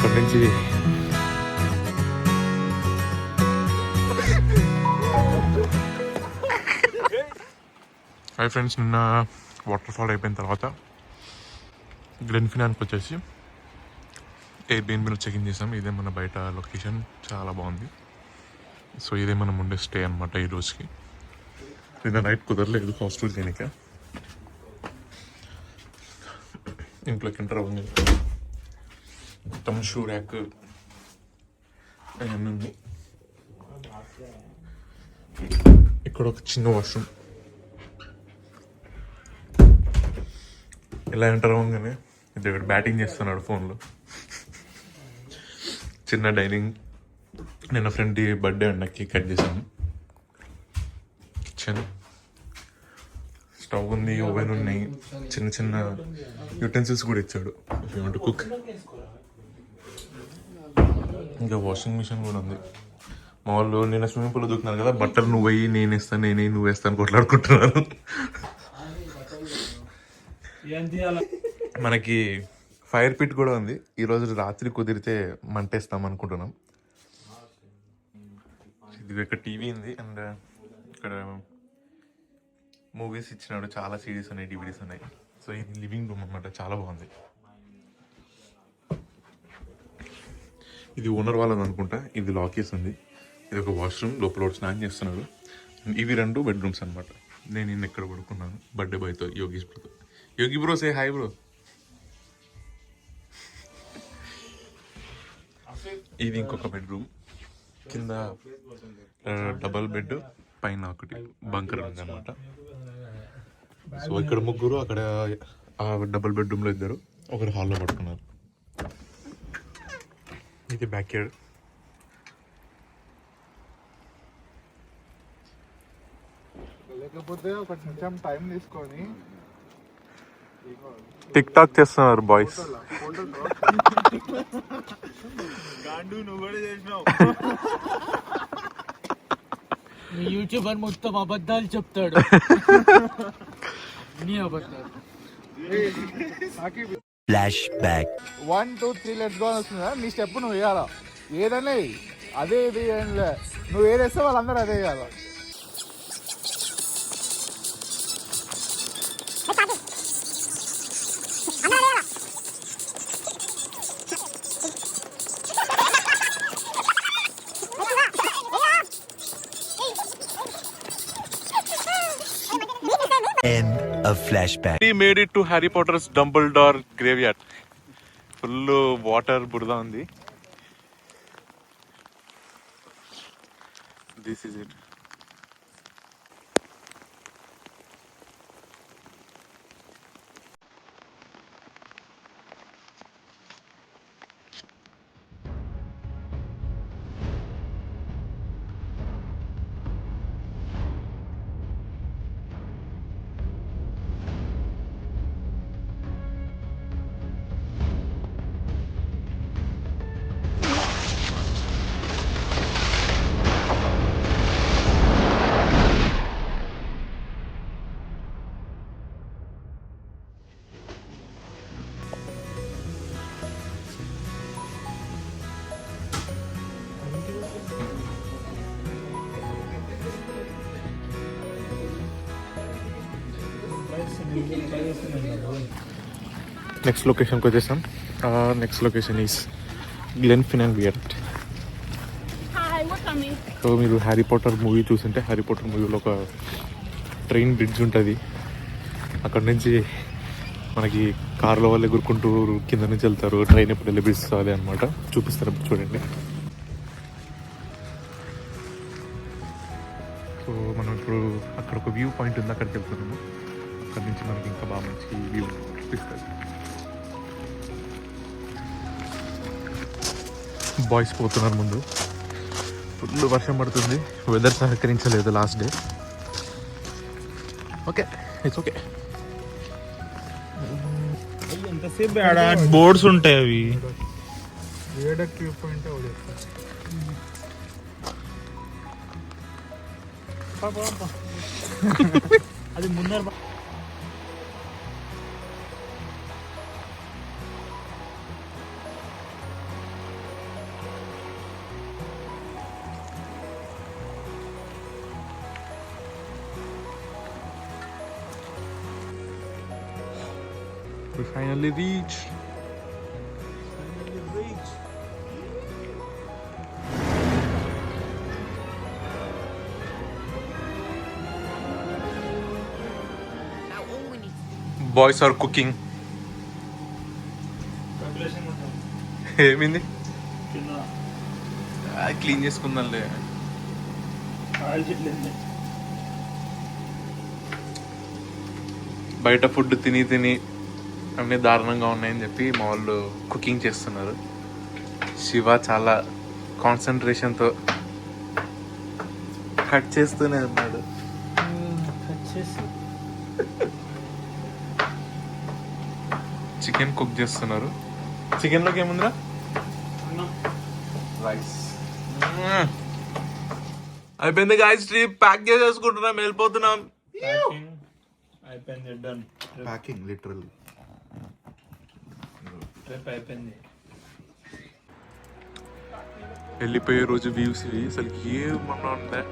అక్కడి నుంచి hi friends, నిన్న వాటర్ ఫాల్ అయిపోయిన తర్వాత గ్లెన్ఫినాన్కి వచ్చేసి ఎయిర్బిఎన్బిలో చెకింగ్ చేసాం. ఇదే మన బయట లొకేషన్, చాలా బాగుంది. సో ఇదే మనం ఉండే స్టే అనమాట ఈ రోజుకి. నిన్న నైట్ కుదరలేదు హాస్టల్ చేయనిక. ఇంట్లోకి ఎంటర్ అవ్వండి, మొత్తం షూ ర్యాక్ అవన్నీ ఉంది. ఇక్కడ ఒక చిన్న వాష్రూమ్. ఇలా ఎంటర్ అవ్వగానే ఇది ఇక్కడ బ్యాటింగ్ చేస్తున్నాడు ఫోన్లో. చిన్న డైనింగ్, నిన్న ఫ్రెండ్ బర్త్డే అండి, కేక్ కట్ చేశాను. కిచెన్, స్టవ్ ఉంది, ఓవెన్ ఉన్నాయి, చిన్న చిన్న యూటెన్సిల్స్ కూడా ఇచ్చాడు if you want to cook. ఇంకా వాషింగ్ మిషన్ కూడా ఉంది. మా వాళ్ళు నిన్న స్విమ్మింగ్ పూల్ దూకున్నారు కదా, బట్టలు నువ్వు వేయి నేను వేస్తాను, నేనే నువ్వు వేస్తాను కొట్లాడుకుంటున్నారు. మనకి ఫైర్ పిట్ కూడా ఉంది. ఈరోజు రాత్రి కుదిరితే మంటేస్తాం అనుకుంటున్నాం. ఇది ఒక టీవీ ఉంది అండ్ ఇక్కడ మూవీస్ ఇచ్చినాడు, చాలా సిరీస్ ఉన్నాయి, డివిడీస్ ఉన్నాయి. సో ఇది లివింగ్ రూమ్ అన్నమాట, చాలా బాగుంది. ఇది ఓనర్ వాళ్ళని అనుకుంటా. ఇది లాకేస్ ఉంది. ఇది ఒక వాష్రూమ్, లోపల స్నానం చేస్తున్నాడు. ఇవి 2 బెడ్రూమ్స్ అనమాట. నేను నిన్న ఇక్కడ పడుకున్నాను బర్త్డే బాయ్తో, యోగీష్ బ్రోతో. యోగి బ్రో సే హాయ్ బ్రో. ఇది ఇంకొక బెడ్రూమ్, కింద డబల్ బెడ్, పైన ఒకటి బంకర్ ఉంది అనమాట. సో ఇక్కడ 3, అక్కడ ఆ డబల్ బెడ్రూమ్లో 2, ఒకరు హాల్లో పడుకున్నారు. ఇది బ్యాక్ యార్డ్. లేకపోతే ఒక కొంచెం టైం తీసుకొని టిక్ టాక్ చేస్తున్నారు బాయ్స్. యూట్యూబర్ మొత్తం అబద్ధాలు చెప్తాడు. నీ అబద్ధాలు. ఫ్లాష్ బ్యాక్ 1 2 3 లెట్స్ గో అని వస్తుందా, నీ స్టెప్ నువ్వు వేయాలా. ఏదనే అదే ఇది ఏం లే, నువ్వు ఏదేస్తే వాళ్ళందరూ అదే వేయాలా. End of flashback. He made it to Harry Potter's Dumbledore graveyard. Full water burda undi. This is it. Next లొకేషన్కి వచ్చేసాం. Next location is Glenfinnan viaduct. So మీరు హ్యారీ పాటర్ మూవీ చూసింటే, హ్యారీ పాటర్ మూవీలో ఒక ట్రైన్ బ్రిడ్జ్ ఉంటుంది. అక్కడ నుంచి మనకి కార్ల వల్ల ఎగురుకుంటూ కింద నుంచి వెళ్తారు. ట్రైన్ ఎప్పుడు వెళ్ళిపిస్తుంది అనమాట, చూపిస్తారు. చూడండి. సో మనం ఇప్పుడు అక్కడ ఒక వ్యూ పాయింట్ ఉంది, అక్కడికి వెళ్తున్నాము. అక్కడ నుంచి మనకి ఇంకా బాగా మంచి వ్యూ చూపిస్తుంది. బాయ్స్ పోతున్నారు ముందు. ఫుల్ వర్షం పడుతుంది, వెదర్ సహకరించలేదు last day. Okay, it's okay. ఎంతసేపు బోర్డ్స్ ఉంటాయి అవి. అది ముందర We finally reached. Boys are cooking. ఏమింది క్లీన్ చేసుకుందాంలే. బయట ఫుడ్ తిని అన్నీ దారుణంగా ఉన్నాయని చెప్పి మా వాళ్ళు కుకింగ్ చేస్తున్నారు. శివ చాలా కాన్సన్ట్రేషన్తో కట్ చేస్తూనే ఉన్నాడు. చికెన్ కుక్ చేస్తున్నారు. చికెన్లోకి ఏముందిరా? రైస్. అయిపోయింది గాయ్స్, ట్రిప్ ప్యాక్ చేసేసుకుంటున్నాం, వెళ్ళిపోతున్నాం. అయిపోయింది, డన్. Packing literally. ట్రిప్ అయిపోయింది. వెళ్ళిపోయే రోజు వ్యూస్ ఇవి అసలు ఏమన్నా ఉందా?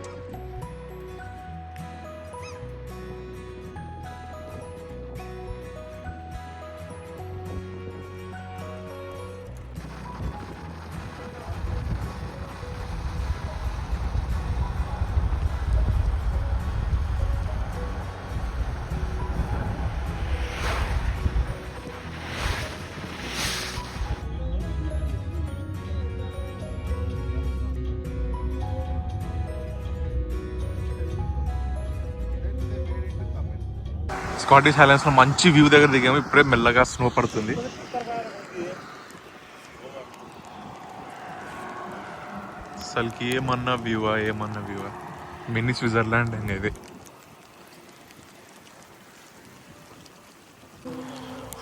స్కాటిష్ హైలాండ్స్ లో మంచి వ్యూ దగ్గర దిగాము. ఇప్పుడే మెల్లగా స్నో పడుతుంది. అసలుకి ఏమన్నా వ్యూవా మినీ స్విట్జర్లాండ్ ఇంకా ఇది.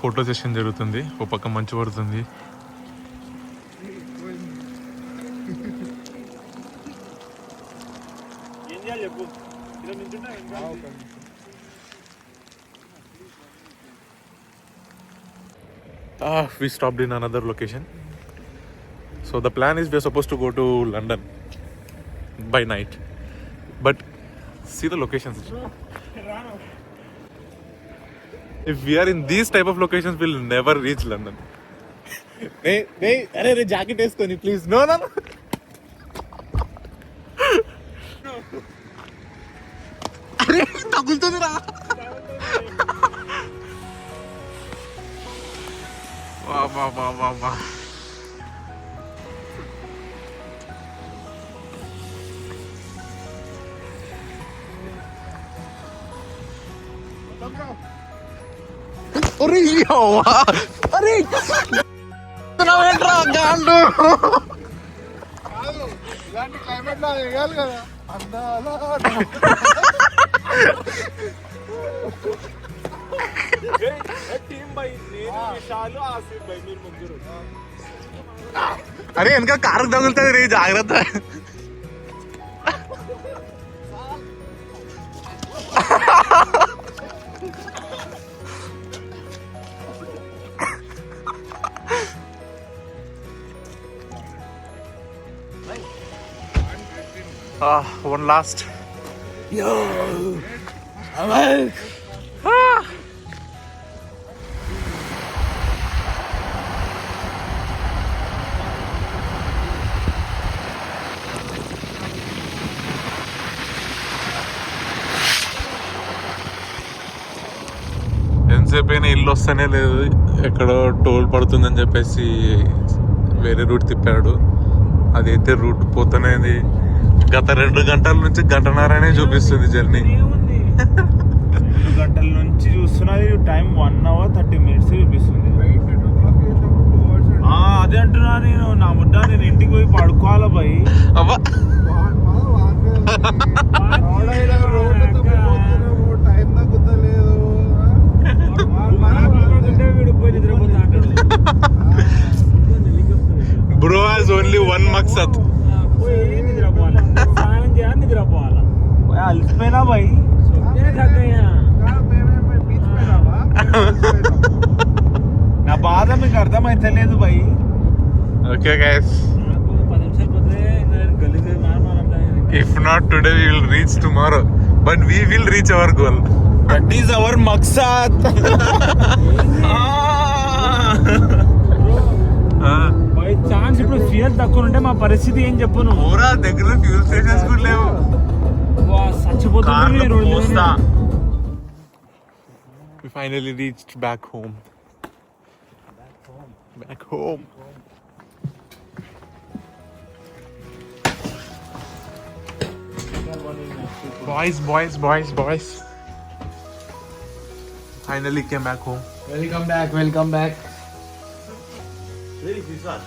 ఫోటో సెషన్ జరుగుతుంది, ఓ పక్క మంచు పడుతుంది. ఏం చేయాలి చెప్పు. We stopped in another location. So the plan is we're supposed to go to London by night. But see the locations. If we are in these type of locations, we'll never reach London. Hey, jacket వేసుకొని please. No. అరే తగులుతుందిరా. వా. అరే గాండు. ఇలాంటి climate లో వేయాలి కదా అందాల. అరే వెనక కారు తగులుతుంది రే, జాగ్రత్త. One last. Yo, ఎంతసేపు అయినా ఇల్లు వస్తేనే లేదు. ఎక్కడో టోల్ పడుతుందని చెప్పేసి వేరే రూట్ తిప్పాడు. అదైతే రూట్ పోతనేది గత 2 గంటల నుంచి 1.5 చూపిస్తుంది జర్నీ. 2 గంటల నుంచి చూస్తున్నది, టైం 1 hour 30 minutes చూపిస్తుంది. అదే అంటున్నా నేను. నా ముడ్డ నేను ఇంటికి పోయి పడుకోవాలా భయ్. అవ్వ Bro has only one maqsad. అలసిపోయినా భయ్. నా బాధ మీకు అర్థమైతే లేదు భయ్. Okay guys, if not today we will reach tomorrow, but we will reach our goal. That is our maqsad. Stations తక్కువ ఉంటే మా పరిస్థితి ఏం చెప్పు నువ్వు. ఊరా దగ్గర ఫ్యూల్ స్టేషన్స్ కూడా లేవు. చచ్చిపోతుంది రోడ్డు మీద. We finally reached back home. Back home. Boys. Finally came back home. Welcome back Very good, sir.